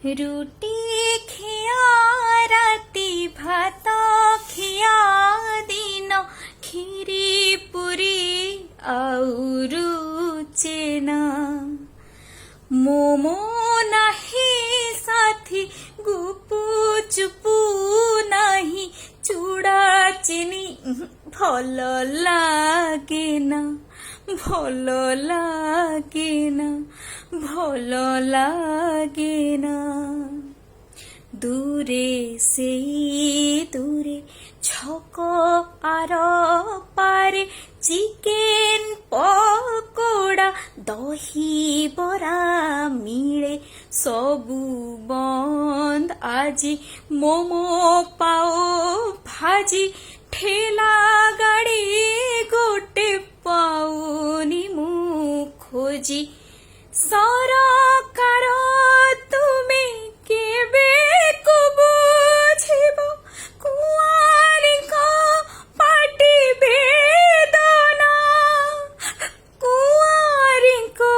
ରୁଟି ଖିଆ ରାତି ଭାତ ଖିଆ ଦିନ କ୍ଷୀରି ପୁରୀ ଆଉ ରୁଚେନା ମୋମୋ ନାହିଁ ସାଥୀ ଗୁପୁ ଚୁପୁ ନାହିଁ ଚୁଡ଼ା ଚିନି ଭଲ ଲାଗେନା ଭଲ ଲାଗେନା ଭଲ ଲାଗେନା দূরে সেই দূরে ছক আর পারে চিকেন পকোড়া দহিবরা মিলে সবু বন্ধ আজি মোমো পাও ভাজি ঠেলা গাড়ি গোটে পাউনি মু খোঁজি ସରକାର ତୁମେ କେବେ ବୁଝିବ କୁଆଁରୀଙ୍କ ପାଟି ବେଦନା କୁଆଁରୀଙ୍କ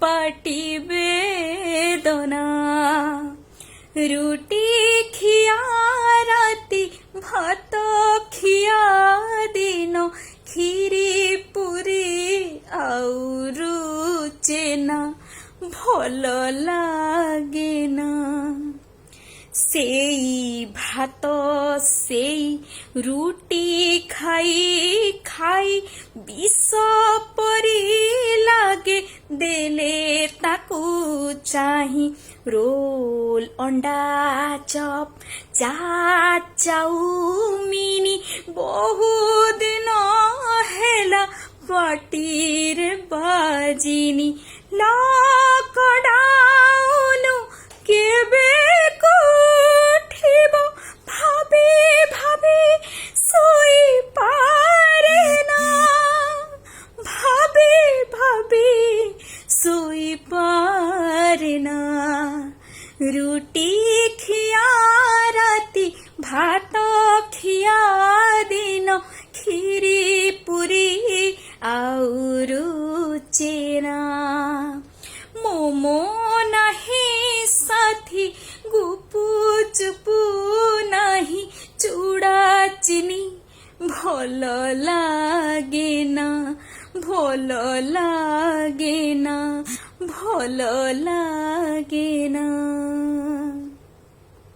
ପାଟି ବେଦନା ରୁଟି ଖିଆ ରାତି ଭାତ ଖିଆ ଦିନ କ୍ଷୀରି ପୁରୀ ଆଉ ରୁଚେନା ଭଲ ଲାଗେନା ସେଇ ଭାତ ସେଇ ରୁଟି ଖାଇ ଖାଇ ବିଷ ପରି ଲାଗେ ଦେଲେ ତାକୁ ଚାହିଁ ରୋଲ ଅଣ୍ଡା ଚପ୍ ଚାଟ୍ ଚାଉମିନି ବହୁ ଦିନ ହେଲା ପାଟିରେ ବାଜିନି ଲକଡାଉନ କେବେ ଉଠିବ ଭାବି ଭାବି ଶୋଇପାରେନା ଭାବି ଭାବି ଶୋଇପାରେନା ରୁଟି ଖିଆ ରାତି ଭାତ ଖିଆ ଦିନ କ୍ଷୀରି ପୁରୀ ଆଉ ରୁଚେନା ମୋମୋ ନାହିଁ ସାଥୀ ଗୁପୁ ଚୁପୁ ନାହିଁ ଚୁଡ଼ା ଚିନି ଭଲ ଲାଗେନା ଭଲ ଲାଗେନା ଭଲ ଲାଗେନା।